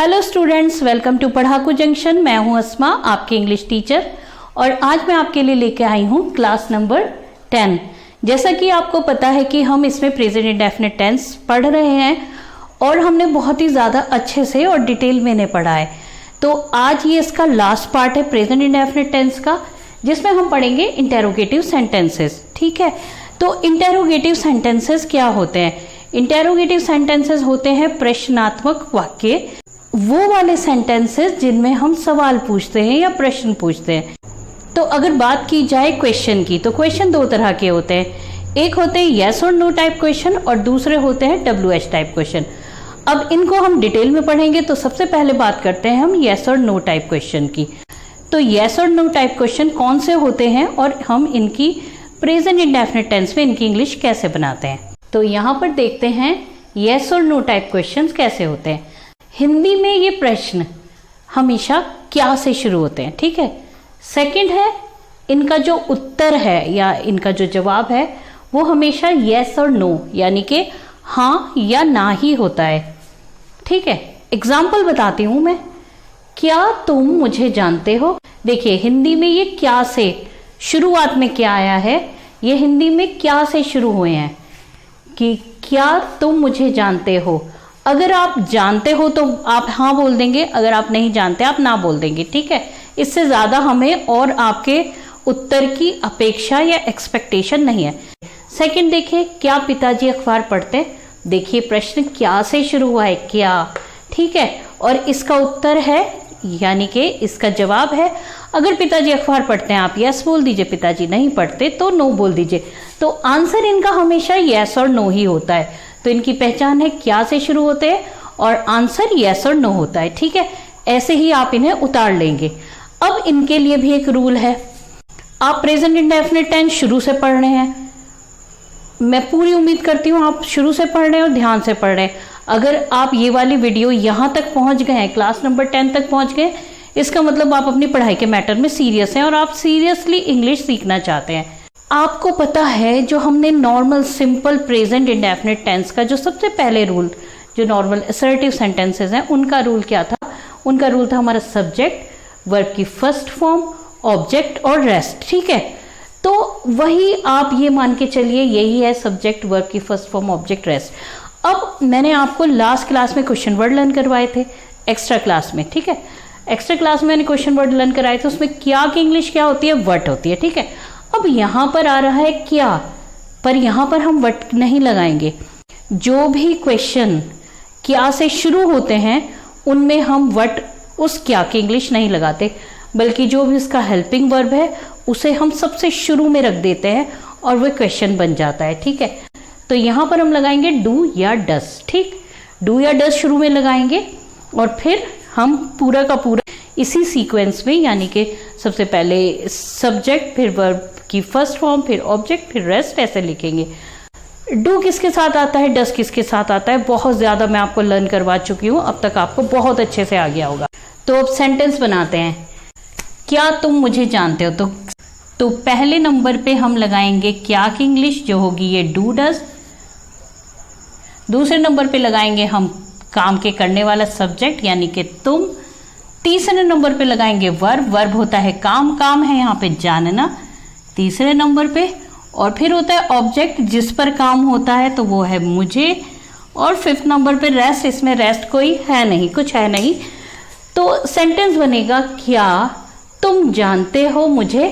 Hello students, welcome to Padhaku junction. मैं हूं अस्मा, आपकी इंग्लिश टीचर, और आज मैं आपके लिए लेके आई हूं क्लास नंबर 10। जैसा कि आपको पता है कि हम इसमें प्रेजेंट इंडेफिनिट टेंस पढ़ रहे हैं और हमने बहुत ही ज़्यादा अच्छे से और डिटेल में इन्हें पढ़ा है। तो आज ये इसका लास्ट पार्ट है प्रेजेंट इंडेफिनिट टेंस का, जिसमें हम पढ़ेंगे इंटेरोगेटिव सेंटेंसेस। ठीक है, तो इंटेरोगेटिव सेंटेंसेस क्या होते हैं? इंटेरोगेटिव सेंटेंसेस होते हैं प्रश्नात्मक वाक्य, वो वाले सेंटेंसेस जिनमें हम सवाल पूछते हैं या प्रश्न पूछते हैं। तो अगर बात की जाए क्वेश्चन की, तो क्वेश्चन दो तरह के होते हैं। एक होते हैं येस और नो टाइप क्वेश्चन और दूसरे होते हैं WH टाइप क्वेश्चन। अब इनको हम डिटेल में पढ़ेंगे, तो सबसे पहले बात करते हैं हम येस और नो टाइप क्वेश्चन की। तो येस और नो टाइप क्वेश्चन कौन से होते हैं और हम इनकी प्रेजेंट इंडेफिनिट टेंस में इनकी इंग्लिश कैसे बनाते हैं। तो यहाँ पर देखते हैं येस और नो टाइप क्वेश्चन कैसे होते हैं। हिंदी में ये प्रश्न हमेशा क्या से शुरू होते हैं। ठीक है, सेकंड है इनका जो उत्तर है या इनका जो जवाब है वो हमेशा येस और नो यानी कि हाँ या ना ही होता है। ठीक है, एग्जाम्पल बताती हूं मैं। क्या तुम मुझे जानते हो? देखिए हिंदी में ये क्या से शुरुआत में क्या आया है, ये हिंदी में क्या से शुरू हुए हैं कि क्या तुम मुझे जानते हो। अगर आप जानते हो तो आप हाँ बोल देंगे, अगर आप नहीं जानते आप ना बोल देंगे। ठीक है, इससे ज़्यादा हमें और आपके उत्तर की अपेक्षा या एक्सपेक्टेशन नहीं है। सेकंड देखिए, क्या पिताजी अखबार पढ़ते हैं? देखिए प्रश्न क्या से शुरू हुआ है, क्या। ठीक है, और इसका उत्तर है यानी कि इसका जवाब है अगर पिताजी अखबार पढ़ते हैं आप यस बोल दीजिए, पिताजी नहीं पढ़ते तो नो बोल दीजिए। तो आंसर इनका हमेशा यस और नो ही होता है। तो इनकी पहचान है क्या से शुरू होते हैं और आंसर यस और नो होता है। ठीक है, ऐसे ही आप इन्हें उतार लेंगे। अब इनके लिए भी एक रूल है। आप प्रेजेंट इंडेफिनिट टेंस शुरू से पढ़ रहे हैं, मैं पूरी उम्मीद करती हूँ आप शुरू से पढ़ रहे हैं और ध्यान से पढ़ रहे हैं। अगर आप ये वाली वीडियो यहाँ तक पहुँच गए हैं, क्लास नंबर 10 तक पहुँच गए, इसका मतलब आप अपनी पढ़ाई के मैटर में सीरियस हैं और आप सीरियसली इंग्लिश सीखना चाहते हैं। आपको पता है जो हमने normal simple present indefinite tense का जो सबसे पहले रूल, जो नॉर्मल असर्टिव सेंटेंसेस हैं, उनका रूल क्या था? उनका रूल था हमारा सब्जेक्ट, वर्ब की फर्स्ट फॉर्म, ऑब्जेक्ट और रेस्ट। ठीक है, तो वही आप ये मान के चलिए यही है सब्जेक्ट, वर्ब की फर्स्ट फॉर्म, ऑब्जेक्ट, रेस्ट। अब मैंने आपको लास्ट क्लास में क्वेश्चन वर्ड लर्न करवाए थे एक्स्ट्रा क्लास में। ठीक है, एक्स्ट्रा क्लास में मैंने क्वेश्चन वर्ड लर्न कराए थे, उसमें क्या की इंग्लिश क्या होती है? वट होती है। ठीक है, अब यहाँ पर आ रहा है क्या, पर यहाँ पर हम वट नहीं लगाएंगे। जो भी क्वेश्चन क्या से शुरू होते हैं उनमें हम वट उस क्या की इंग्लिश नहीं लगाते, बल्कि जो भी उसका हेल्पिंग वर्ब है उसे हम सबसे शुरू में रख देते हैं और वह क्वेश्चन बन जाता है। ठीक है, तो यहाँ पर हम लगाएंगे डू या डस। ठीक, डू या डस शुरू में लगाएंगे और फिर हम पूरा का पूरा इसी सीक्वेंस में, यानी कि सबसे पहले सब्जेक्ट, फिर वर्ब की फर्स्ट फॉर्म, फिर ऑब्जेक्ट, फिर रेस्ट, ऐसे लिखेंगे। डू किसके साथ आता है, डस किसके साथ आता है, बहुत ज़्यादा मैं आपको लर्न करवा चुकी हूँ, अब तक आपको बहुत अच्छे से आ गया होगा। तो अब सेंटेंस बनाते हैं। क्या तुम मुझे जानते हो? तो पहले नंबर पे हम लगाएंगे क्या की इंग्लिश जो होगी ये डू डस। दूसरे नंबर पे लगाएंगे हम काम के करने वाला सब्जेक्ट यानी कि तुम। तीसरे नंबर पे लगाएंगे वर्ब, वर्ब होता है काम, काम है यहाँ पे जानना तीसरे नंबर पे। और फिर होता है ऑब्जेक्ट जिस पर काम होता है, तो वो है मुझे। और फिफ्थ नंबर पे रेस्ट, इसमें रेस्ट कोई है नहीं, कुछ है नहीं। तो सेंटेंस बनेगा क्या तुम जानते हो मुझे,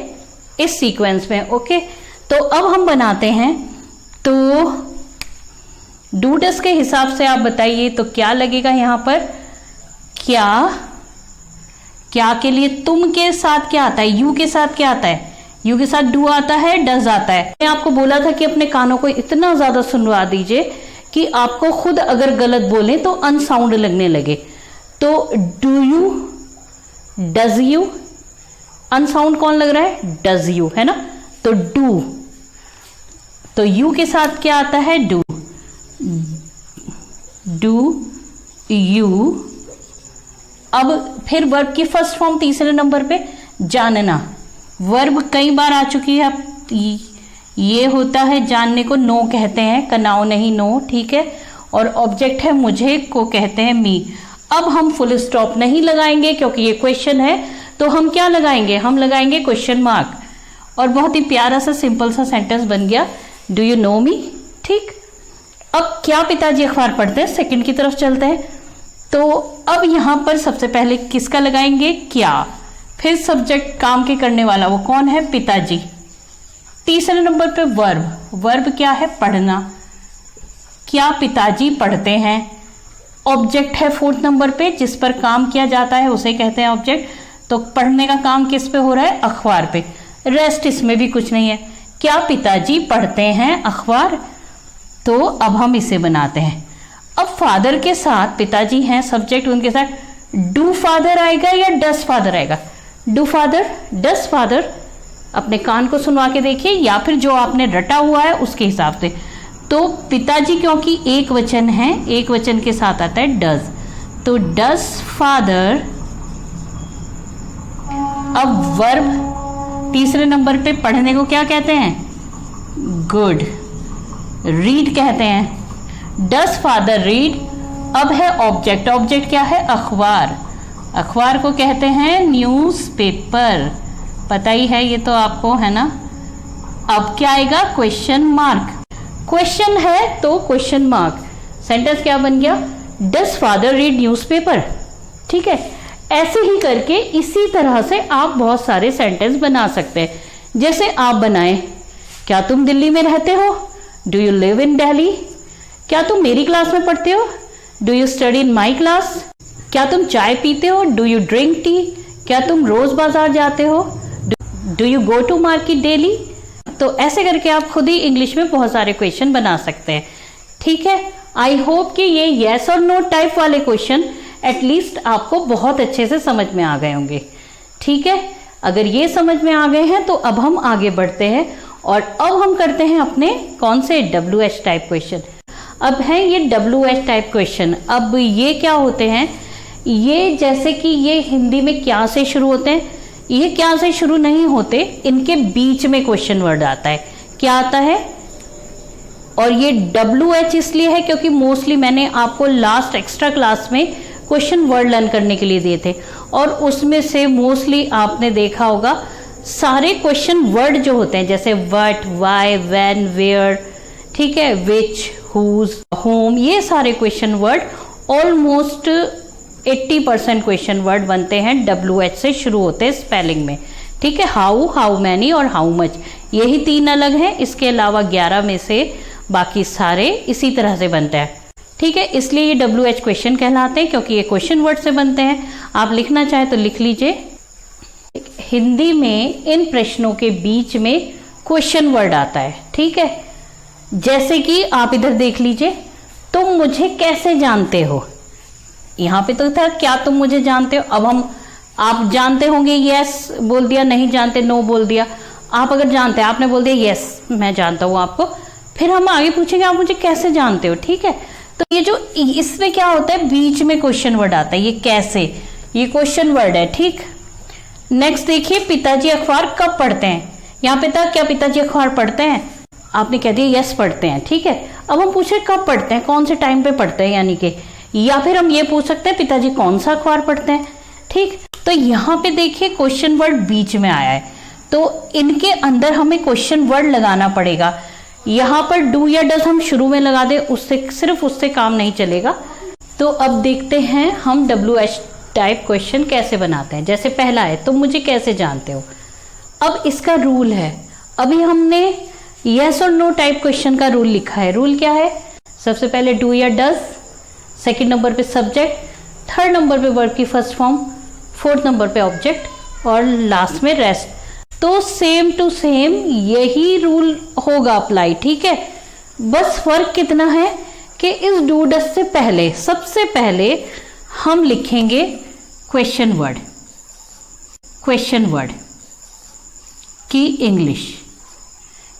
इस सीक्वेंस में। ओके, तो अब हम बनाते हैं। तो डू डस के हिसाब से आप बताइए तो क्या लगेगा यहाँ पर? क्या, क्या के लिए तुम के साथ क्या आता है? यू के साथ क्या आता है? यू के साथ डू आता है, डज आता है। मैं आपको बोला था कि अपने कानों को इतना ज्यादा सुनवा दीजिए कि आपको खुद अगर गलत बोले तो अनसाउंड लगने लगे। तो do you, does you, unsound कौन लग रहा है? डज यू, है ना। तो डू, तो यू के साथ क्या आता है? Do, do you. अब फिर वर्ब की फर्स्ट फॉर्म तीसरे नंबर पे जानना, वर्ब कई बार आ चुकी है। ये होता है जानने को नो कहते हैं, कनाओ नहीं नो। ठीक है, और ऑब्जेक्ट है मुझे को कहते हैं मी। अब हम फुल स्टॉप नहीं लगाएंगे क्योंकि ये क्वेश्चन है, तो हम क्या लगाएंगे, हम लगाएंगे क्वेश्चन मार्क। और बहुत ही प्यारा सा सिंपल सा सेंटेंस बन गया, डू यू नो मी। ठीक, अब क्या पिताजी अखबार पढ़ते हैं, सेकंड की तरफ चलते हैं। तो अब यहां पर सबसे पहले किसका लगाएंगे, क्या, फिर सब्जेक्ट काम के करने वाला वो कौन है, पिताजी। तीसरे नंबर पे वर्ब, वर्ब क्या है, पढ़ना, क्या पिताजी पढ़ते हैं। ऑब्जेक्ट है फोर्थ नंबर पे, जिस पर काम किया जाता है उसे कहते हैं ऑब्जेक्ट। तो पढ़ने का काम किस पे हो रहा है, अखबार पे। रेस्ट इसमें भी कुछ नहीं है, क्या पिताजी पढ़ते हैं अखबार। तो अब हम इसे बनाते हैं। अब फादर के साथ पिताजी हैं सब्जेक्ट, उनके साथ डू फादर आएगा या डस फादर आएगा, डू फादर, डस फादर। अपने कान को सुनवा के देखिए या फिर जो आपने रटा हुआ है उसके हिसाब से। तो पिताजी क्योंकि एक वचन है, एक वचन के साथ आता है डज, तो डज फादर। अब वर्ब तीसरे नंबर पे पढ़ने को क्या कहते हैं, गुड, रीड कहते हैं, डज फादर रीड। अब है ऑब्जेक्ट, ऑब्जेक्ट क्या है, अखबार, अखबार को कहते हैं न्यूज़पेपर, पता ही है ये तो आपको, है ना। अब क्या आएगा, क्वेश्चन मार्क, क्वेश्चन है तो क्वेश्चन मार्क। सेंटेंस क्या बन गया, डज फादर रीड न्यूज़पेपर। ठीक है, ऐसे ही करके इसी तरह से आप बहुत सारे सेंटेंस बना सकते हैं। जैसे आप बनाएं, क्या तुम दिल्ली में रहते हो, do you live in Delhi. क्या तुम मेरी क्लास में पढ़ते हो, do you study in my class. क्या तुम चाय पीते हो, डू यू ड्रिंक टी। क्या तुम रोज बाजार जाते हो, do you go to market daily. तो ऐसे करके आप खुद ही इंग्लिश में बहुत सारे क्वेश्चन बना सकते हैं। ठीक है, आई होप कि ये येस और नो टाइप वाले क्वेश्चन एटलीस्ट आपको बहुत अच्छे से समझ में आ गए होंगे। ठीक है, अगर ये समझ में आ गए हैं तो अब हम आगे बढ़ते हैं और अब हम करते हैं अपने कौन से WH टाइप क्वेश्चन। अब है ये WH टाइप क्वेश्चन। अब ये क्या होते हैं, ये जैसे कि ये हिंदी में क्या से शुरू होते हैं, ये क्या से शुरू नहीं होते, इनके बीच में क्वेश्चन वर्ड आता है। क्या आता है, और ये WH इसलिए है क्योंकि मोस्टली मैंने आपको लास्ट एक्स्ट्रा क्लास में क्वेश्चन वर्ड लर्न करने के लिए दिए थे और उसमें से मोस्टली आपने देखा होगा सारे क्वेश्चन वर्ड जो होते हैं जैसे व्हाट, व्हाई, व्हेन, वेयर, ठीक है, विच, हुज, होम, ये सारे question word almost 80% question word बनते हैं WH से शुरू होते हैं स्पेलिंग में। ठीक है, हाउ, हाउ मैनी और हाउ मच, यही 3 अलग हैं, इसके अलावा 11 में से बाकी सारे इसी तरह से बनते हैं। ठीक है, इसलिए ये WH क्वेश्चन कहलाते हैं क्योंकि ये क्वेश्चन वर्ड से बनते हैं। आप लिखना चाहें तो लिख लीजिए। हिंदी में इन प्रश्नों के बीच में क्वेश्चन वर्ड आता है। ठीक है, जैसे कि आप इधर देख लीजिए, तुम मुझे कैसे जानते हो। यहाँ पे तो था क्या तुम मुझे जानते हो। अब हम, आप जानते होंगे, यस बोल दिया, नहीं जानते नो बोल दिया। आप अगर जानते हैं, आपने बोल दिया यस मैं जानता हूँ आपको, फिर हम आगे पूछेंगे आप मुझे कैसे जानते हो। ठीक है, तो ये जो इसमें क्या होता है, बीच में क्वेश्चन वर्ड आता है, ये कैसे, ये क्वेश्चन वर्ड है। ठीक, नेक्स्ट देखिए, पिताजी अखबार कब पढ़ते हैं। यहाँ पे था क्या पिताजी अखबार पढ़ते हैं, आपने कह दिया यस पढ़ते हैं। ठीक है, अब हम पूछे कब पढ़ते हैं, कौन से टाइम पे पढ़ते हैं, यानी कि, या फिर हम ये पूछ सकते हैं पिताजी कौन सा अखबार पढ़ते हैं। ठीक, तो यहाँ पे देखिए क्वेश्चन वर्ड बीच में आया है, तो इनके अंदर हमें क्वेश्चन वर्ड लगाना पड़ेगा। यहाँ पर डू या डज हम शुरू में लगा दे, उससे सिर्फ उससे काम नहीं चलेगा। तो अब देखते हैं हम WH टाइप क्वेश्चन कैसे बनाते हैं। जैसे पहला है, तुम मुझे कैसे जानते हो। अब इसका रूल है, अभी हमने यस और नो टाइप क्वेश्चन का रूल लिखा है। रूल क्या है, सबसे पहले डू या डज, सेकंड नंबर पे सब्जेक्ट, थर्ड नंबर पे वर्ब की फर्स्ट फॉर्म, फोर्थ नंबर पे ऑब्जेक्ट और लास्ट में रेस्ट। तो सेम टू सेम यही रूल होगा अप्लाई। ठीक है, बस फर्क कितना है कि इस डू डज से पहले, सबसे पहले हम लिखेंगे क्वेश्चन वर्ड, क्वेश्चन वर्ड की इंग्लिश,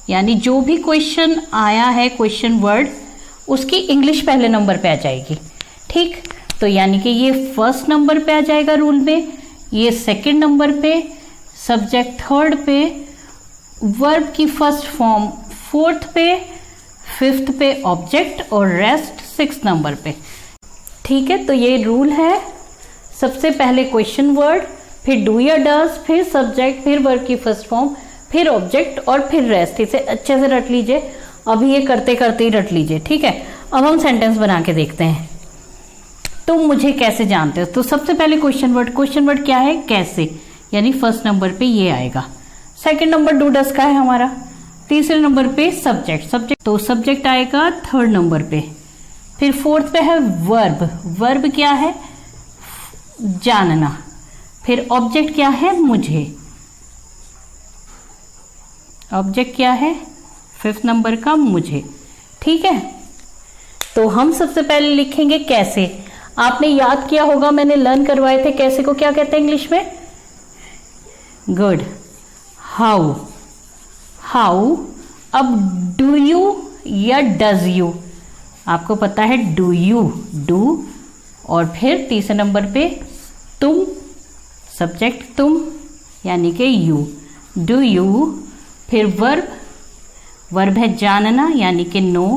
यानी जो भी क्वेश्चन आया है क्वेश्चन वर्ड, उसकी इंग्लिश पहले नंबर पे आ जाएगी। ठीक, तो यानी कि ये फर्स्ट नंबर पे आ जाएगा रूल में, ये सेकंड नंबर पे, सब्जेक्ट थर्ड पे, वर्ब की फर्स्ट फॉर्म फोर्थ पे, फिफ्थ पे ऑब्जेक्ट और रेस्ट सिक्स्थ नंबर पे। ठीक है, तो ये रूल है, सबसे पहले क्वेश्चन वर्ड, फिर डू या डज, फिर सब्जेक्ट, फिर वर्ब की फर्स्ट फॉर्म, फिर ऑब्जेक्ट और फिर रेस्ट। इसे अच्छे से रट लीजिए, अभी ये करते करते ही रट लीजिए, ठीक है। अब हम सेंटेंस बना के देखते हैं। तुम मुझे कैसे जानते हो, तो सबसे पहले क्वेश्चन वर्ड क्या है, कैसे, यानी फर्स्ट नंबर पे ये आएगा। सेकंड नंबर डू डज का है हमारा। तीसरे नंबर पे सब्जेक्ट, तो सब्जेक्ट आएगा थर्ड नंबर पे। फिर फोर्थ पे है वर्ब क्या है, जानना। फिर ऑब्जेक्ट क्या है, मुझे, ऑब्जेक्ट क्या है, फिफ्थ नंबर का मुझे, ठीक है। तो हम सबसे पहले लिखेंगे कैसे। आपने याद किया होगा, मैंने लर्न करवाए थे कैसे को क्या कहते हैं इंग्लिश में, गुड। हाउ, अब डू यू या डज यू, आपको पता है डू यू, डू, और फिर तीसरे नंबर पे तुम, सब्जेक्ट तुम यानी कि यू, डू यू। फिर वर्ब है जानना यानी कि नो,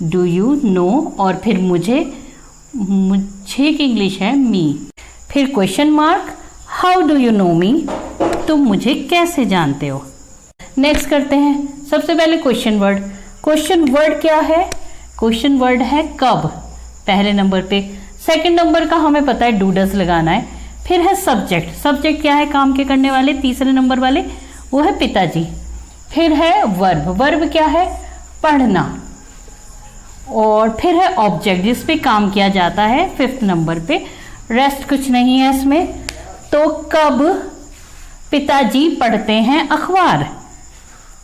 डू यू नो, और फिर मुझे की इंग्लिश है मी। फिर question mark, how do you know me, तुम मुझे कैसे जानते हो। नेक्स्ट करते हैं, सबसे पहले क्वेश्चन वर्ड क्या है, क्वेश्चन वर्ड है कब, पहले नंबर पे। सेकंड नंबर का हमें पता है डू डज लगाना है। फिर है सब्जेक्ट क्या है, काम के करने वाले, तीसरे नंबर वाले वो है पिताजी। फिर है वर्ब क्या है, पढ़ना, और फिर है ऑब्जेक्ट जिस पे काम किया जाता है फिफ्थ नंबर पे। रेस्ट कुछ नहीं है इसमें। तो कब पिताजी पढ़ते हैं अखबार,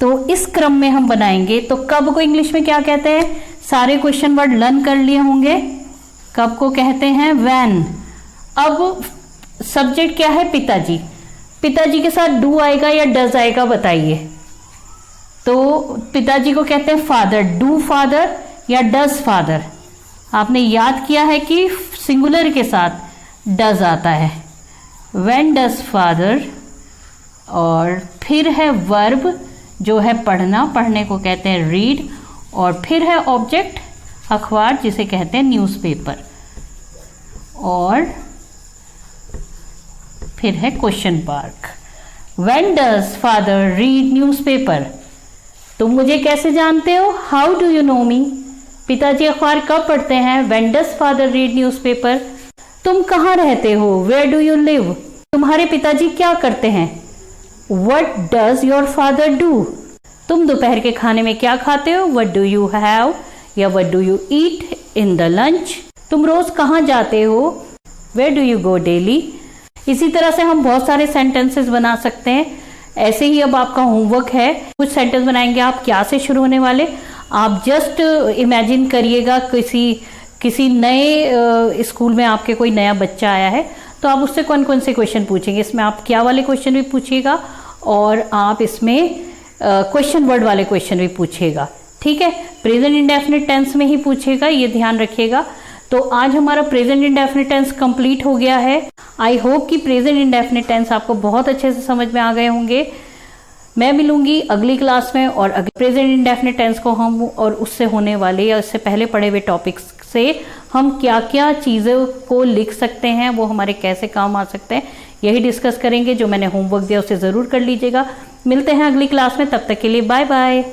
तो इस क्रम में हम बनाएंगे। तो कब को इंग्लिश में क्या कहते हैं, सारे क्वेश्चन वर्ड लर्न कर लिए होंगे। कब को कहते हैं व्हेन। अब सब्जेक्ट क्या है, पिताजी के साथ डू आएगा या डज आएगा बताइए। तो पिताजी को कहते हैं फादर, डू फादर या डज फादर। आपने याद किया है कि सिंगुलर के साथ डज आता है, व्हेन डज फादर। और फिर है वर्ब जो है पढ़ना, पढ़ने को कहते हैं रीड, और फिर है ऑब्जेक्ट अखबार जिसे कहते हैं न्यूज़पेपर, और फिर है question mark, when does father read newspaper, तुम मुझे कैसे जानते हो, हाउ डू यू नो मी, पिताजी अखबार कब पढ़ते हैं, when does father read newspaper. तुम कहाँ रहते हो, वेयर डू यू लिव, तुम्हारे पिताजी क्या करते हैं, what does your father do. तुम दोपहर के खाने में क्या खाते हो, व्हाट डू यू हैव या what do you eat in the lunch. तुम रोज कहाँ जाते हो, where do you go daily. इसी तरह से हम बहुत सारे सेंटेंसेस बना सकते हैं। ऐसे ही अब आपका होमवर्क है, कुछ सेंटेंस बनाएंगे आप, क्या से शुरू होने वाले। आप जस्ट इमेजिन करिएगा किसी नए स्कूल में आपके कोई नया बच्चा आया है, तो आप उससे कौन कौन से क्वेश्चन पूछेंगे। इसमें आप क्या वाले क्वेश्चन भी पूछिएगा, और आप इसमें क्वेश्चन वर्ड वाले क्वेश्चन भी पूछिएगा, ठीक है। प्रेजेंट इंडेफिनिट टेंस में ही पूछेगा, ये ध्यान रखिएगा। तो आज हमारा प्रेजेंट इंडेफिनिट टेंस कंप्लीट हो गया है। आई होप कि प्रेजेंट इंडेफिनिट टेंस आपको बहुत अच्छे से समझ में आ गए होंगे। मैं मिलूंगी अगली क्लास में, और प्रेजेंट इंडेफिनिट टेंस को हम और उससे होने वाले या उससे पहले पढ़े हुए टॉपिक्स से हम क्या क्या चीज़ों को लिख सकते हैं, वो हमारे कैसे काम आ सकते हैं, यही डिस्कस करेंगे। जो मैंने होमवर्क दिया उसे ज़रूर कर लीजिएगा। मिलते हैं अगली क्लास में, तब तक के लिए बाय बाय।